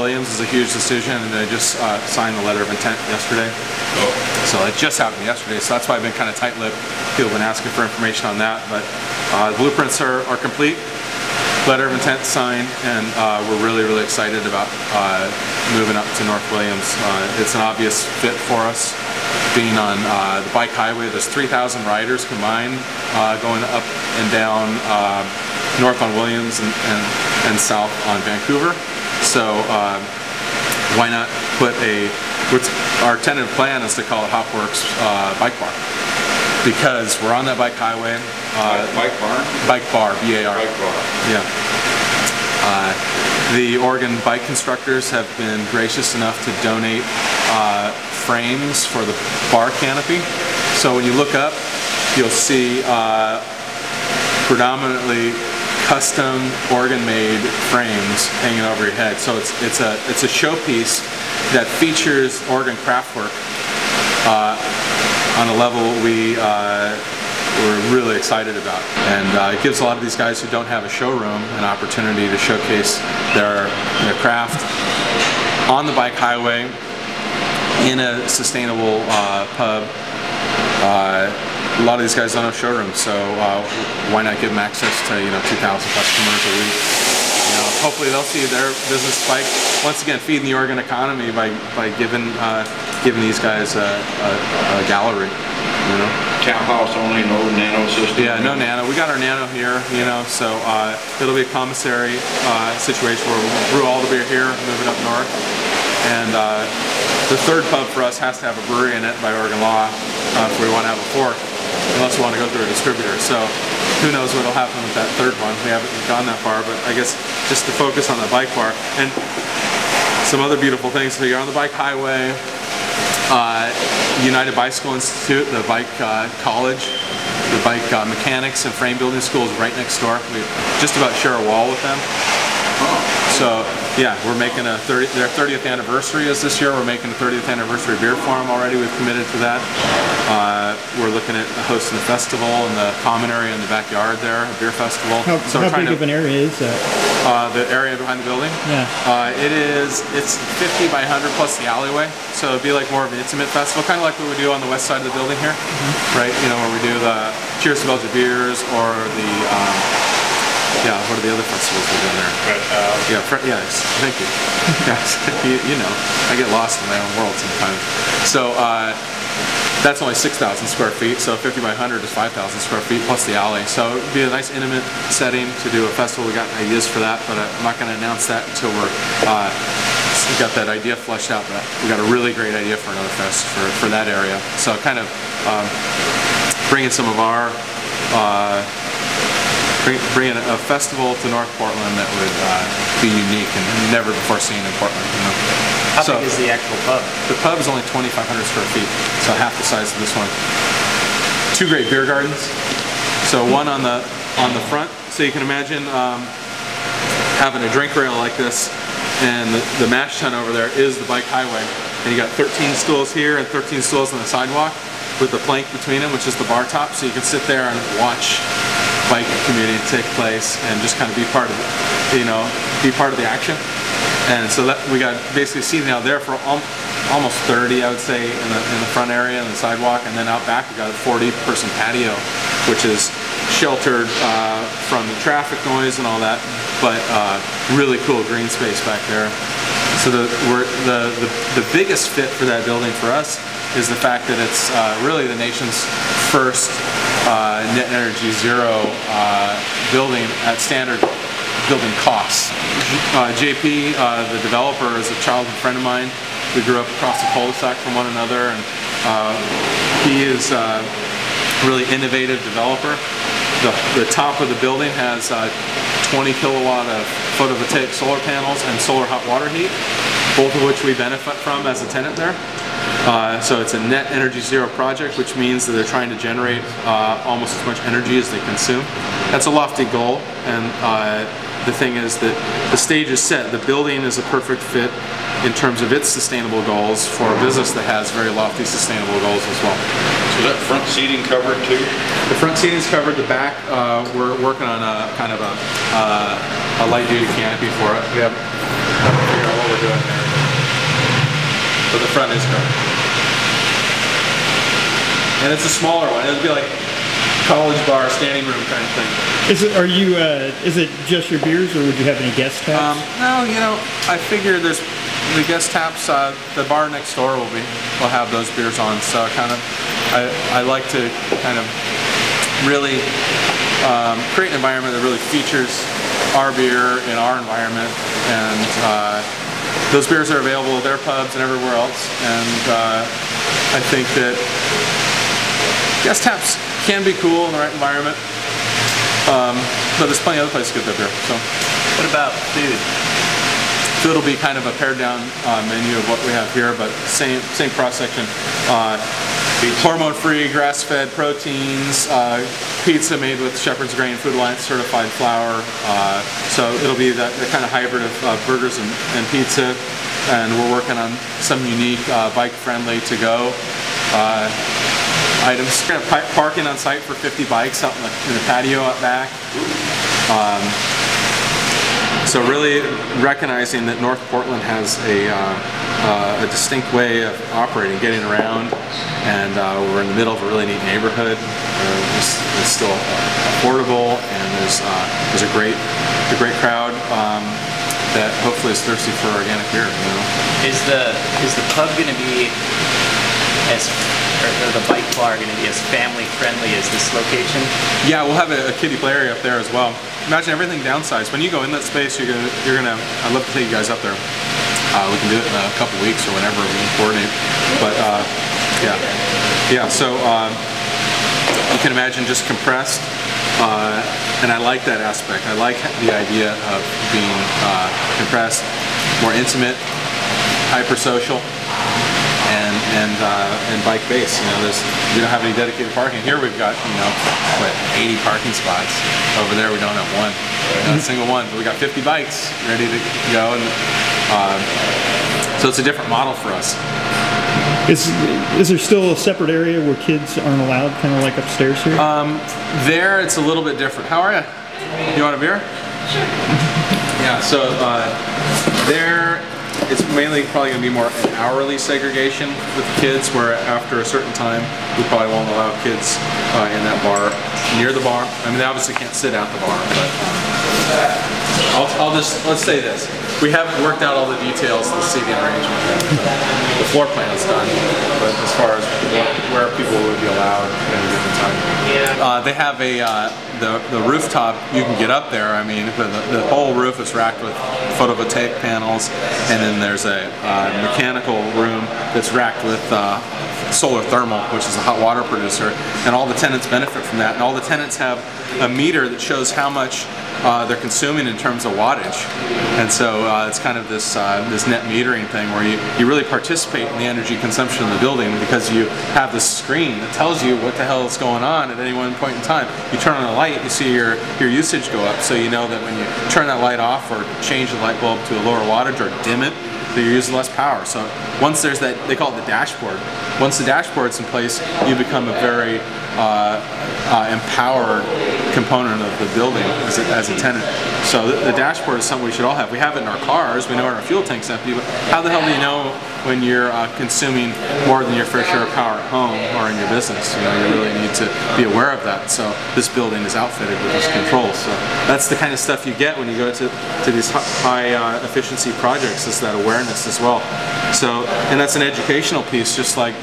Williams is a huge decision, and they just signed the letter of intent yesterday. So it just happened yesterday, so that's why I've been kind of tight-lipped. People have been asking for information on that, but the blueprints are complete, letter of intent signed, and we're really, really excited about moving up to North Williams. It's an obvious fit for us. Being on the bike highway, there's 3,000 riders combined going up and down north on Williams and south on Vancouver. So why not put our tentative plan is to call it Hopworks Bike Bar, because we're on that bike highway. Bike bar? Bike bar, B-A-R. Bike bar. Yeah. The Oregon bike constructors have been gracious enough to donate frames for the bar canopy. So when you look up, you'll see predominantly custom Oregon-made frames hanging over your head. So it's a showpiece that features Oregon craftwork on a level we're really excited about, and it gives a lot of these guys who don't have a showroom an opportunity to showcase their craft on the bike highway in a sustainable pub. A lot of these guys don't have showrooms, so why not give them access to 2,000 customers a week? Hopefully they'll see their business spike. Once again, feeding the Oregon economy by giving these guys a gallery. Townhouse only, no nano system. Yeah, no nano. We got our nano here, so it'll be a commissary situation where we'll brew all the beer here, move it up north. And the third pub for us has to have a brewery in it by Oregon law if we want to have a fourth, unless we want to go through a distributor. So who knows what will happen with that third one. We haven't gone that far, but I guess just to focus on the bike bar. And some other beautiful things. So you're on the bike highway, United Bicycle Institute, the bike college, the bike mechanics and frame building school is right next door. We just about share a wall with them. So yeah, we're making their 30th anniversary is this year. We're making a 30th anniversary beer for them already. We've committed to that. We're looking at hosting a festival in the common area in the backyard there, a beer festival. How big of an area is that? The area behind the building? Yeah. It's 50 by 100 plus the alleyway. So it'd be like more of an intimate festival, kind of like what we do on the west side of the building here, right? Where we do the Cheers to Belgian Beers or the what are the other festivals we're doing there? Yes, thank you. Yes, I get lost in my own world sometimes. So that's only 6,000 square feet, so 50 by 100 is 5,000 square feet plus the alley. So it'd be a nice intimate setting to do a festival. We got ideas for that, but I'm not going to announce that until we got that idea fleshed out. But we got a really great idea for another fest for that area. So kind of bringing some of our bringing a festival to North Portland that would be unique and never before seen in Portland. How big is the actual pub? The pub is only 2,500 square feet, so half the size of this one. 2 great beer gardens. So one on the front, so you can imagine having a drink rail like this, and the mash tun over there is the bike highway, and you got 13 stools here and 13 stools on the sidewalk with the plank between them, which is the bar top, so you can sit there and watch bike community take place and just kind of be part of it, be part of the action. And so that we got basically seating out there for almost 30, I would say, in the front area and the sidewalk, and then out back we got a 40-person patio, which is sheltered from the traffic noise and all that, but really cool green space back there. So the biggest fit for that building for us is the fact that it's really the nation's first net energy zero building at standard building costs. JP, the developer, is a childhood friend of mine. We grew up across the cul-de-sac from one another, and he is a really innovative developer. The top of the building has 20 kilowatt of photovoltaic solar panels and solar hot water heat, both of which we benefit from as a tenant there. So it's a net energy zero project, which means that they're trying to generate almost as much energy as they consume. That's a lofty goal, and the thing is that the stage is set. The building is a perfect fit in terms of its sustainable goals for a business that has very lofty sustainable goals as well. So is that front seating covered too? The front seating is covered. The back, we're working on a kind of a light duty canopy for it. We have to figure out what we're we're doing there. But the front is covered. And it's a smaller one. It'll be like college bar, standing room kind of thing. Is it just your beers, or would you have any guest taps? No, you know, I figure there's the guest taps. The bar next door will have those beers on. So I like to kind of really create an environment that really features our beer in our environment, and those beers are available at their pubs and everywhere else. And I think that guest taps can be cool in the right environment, but there's plenty of other places to get their beer. So, what about food? Food will be kind of a pared down menu of what we have here, but same cross section. Hormone-free, grass-fed proteins, pizza made with Shepherd's Grain Food Alliance certified flour. So it'll be that kind of hybrid of burgers and pizza. And we're working on some unique bike-friendly to-go items. We're going to parking on site for 50 bikes out in the patio out back. So really recognizing that North Portland has a distinct way of operating, getting around, and we're in the middle of a really neat neighborhood. It's still affordable, and there's a great crowd that hopefully is thirsty for organic beer. You know? Is the pub going to be or the bike bar going to be as family friendly as this location? Yeah, we'll have a kiddie play area up there as well. Imagine everything downsized. When you go in that space, you're gonna. I'd love to take you guys up there. We can do it in a couple weeks or whenever we can coordinate. But yeah. So you can imagine just compressed, and I like that aspect. I like the idea of being compressed, more intimate, hyper social. And bike base. You know, we don't have any dedicated parking. Here we've got, you know, what, 80 parking spots. Over there we don't have one, not a single one. But we got 50 bikes ready to go, and so it's a different model for us. Is there still a separate area where kids aren't allowed, kind of like upstairs here? There it's a little bit different. How are you? You want a beer? Sure. Yeah. So there. It's mainly probably going to be more an hourly segregation with the kids, where after a certain time we probably won't allow kids in that bar, near the bar. I mean, they obviously can't sit at the bar, but let's say this. We haven't worked out all the details of the seating arrangement yet. The floor plan is done, but as far as where people would be allowed at a given time. They have the rooftop, you can get up there. I mean, the whole roof is racked with photovoltaic panels, and then there's a mechanical room that's racked with solar thermal, which is a hot water producer, and all the tenants benefit from that. And all the tenants have a meter that shows how much they're consuming in terms of wattage, and so it's kind of this net metering thing where you really participate in the energy consumption of the building, because you have this screen that tells you what the hell is going on at any one point in time. You turn on a light, you see your usage go up, so you know that when you turn that light off or change the light bulb to a lower wattage or dim it, that you're using less power. So once there's that, they call it the dashboard. Once the dashboard's in place, you become a very empowered component of the building as a tenant. So the dashboard is something we should all have. We have it in our cars. We know when our fuel tank's empty, but how the hell do you know when you're consuming more than your fair share of power at home or in your business? You know, you really need to be aware of that. So this building is outfitted with this control. So that's the kind of stuff you get when you go to these high efficiency projects, is that awareness as well. So, and that's an educational piece, just like,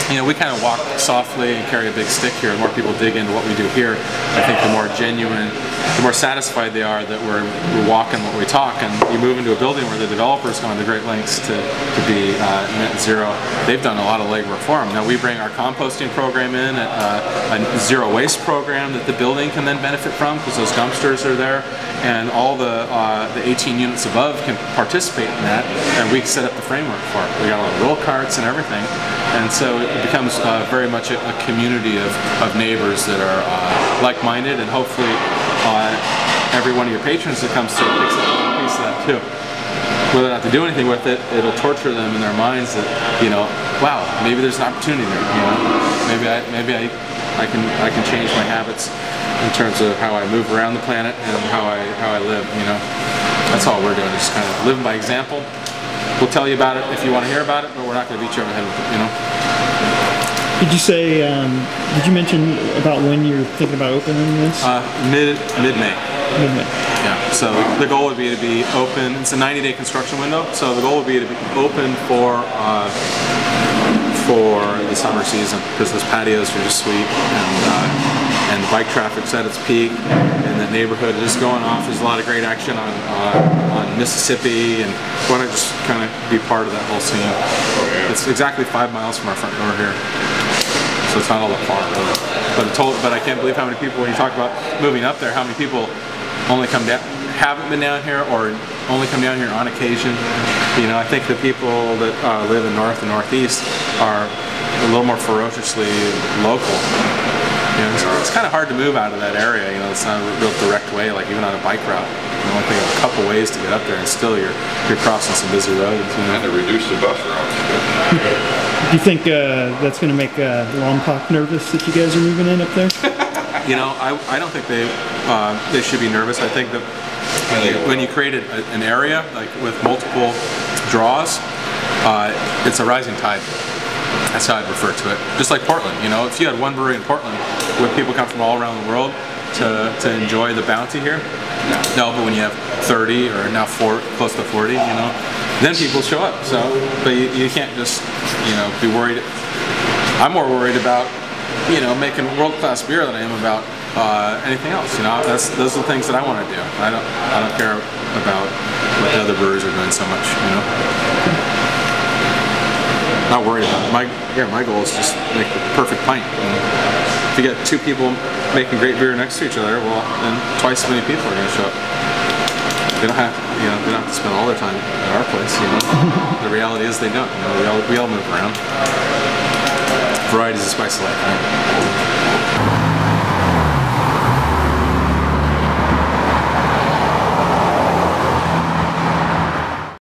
you know, we kind of walk softly and carry a big stick here. The more people dig into what we do here, I think the more genuine, the more satisfied they are that we're walking what we talk. And you move into a building where the developer's gone to great lengths to be net zero. They've done a lot of legwork for them. Now we bring our composting program in, a zero waste program that the building can then benefit from, because those dumpsters are there, and all the 18 units above can participate in that, and we set up the framework for it. We got all the roll carts and everything. And so it becomes very much a community of neighbors that are like-minded, and hopefully every one of your patrons that comes through picks up a piece of that too. Whether or not to do anything with it, it'll torture them in their minds that, you know, wow, maybe there's an opportunity there. You know, maybe I can change my habits in terms of how I move around the planet and how I live. You know, that's all we're doing, is kind of living by example. we'll tell you about it if you want to hear about it, but we're not going to beat you over the head with it, you know. Did you say? Did you mention about when you're thinking about opening this? Mid-May. Mid-May. Yeah. So the goal would be to be open. It's a 90-day construction window. So the goal would be to be open for the summer season, because those patios are just sweet, and the bike traffic's at its peak, and the neighborhood is going off. There's a lot of great action on Mississippi, and we want to just kind of be part of that whole scene. It's exactly 5 miles from our front door here, so it's not all that far, really. But I can't believe how many people, when you talk about moving up there, how many people only come down, haven't been down here, or only come down here on occasion. You know, I think the people that live in North and Northeast are a little more ferociously local. You know, it's kind of hard to move out of that area. You know, it's not a real direct way, like even on a bike route. You know, I think a couple ways to get up there, and still you're crossing some busy roads. You know? And to reduce the bus routes. Do you think that's going to make Lompoc nervous that you guys are moving in up there? You know, I don't think they should be nervous. I think that when you create an area like with multiple draws, it's a rising tide. That's how I'd refer to it. Just like Portland, you know, if you had one brewery in Portland, would people come from all around the world to enjoy the bounty here? No, but when you have 30 or now close to 40, you know, then people show up. So, but you can't just, you know, be worried. I'm more worried about, you know, making world-class beer than I am about anything else. You know, those are the things that I want to do. I don't care about what the other brewers are doing so much. You know, not worried about it. My goal is just make the perfect pint. And if you get two people making great beer next to each other, well, then twice as many people are going to show up. They don't have to, you know, they don't have to spend all their time at our place. You know, the reality is they don't. You know, we all move around. Variety is the spice of life, right?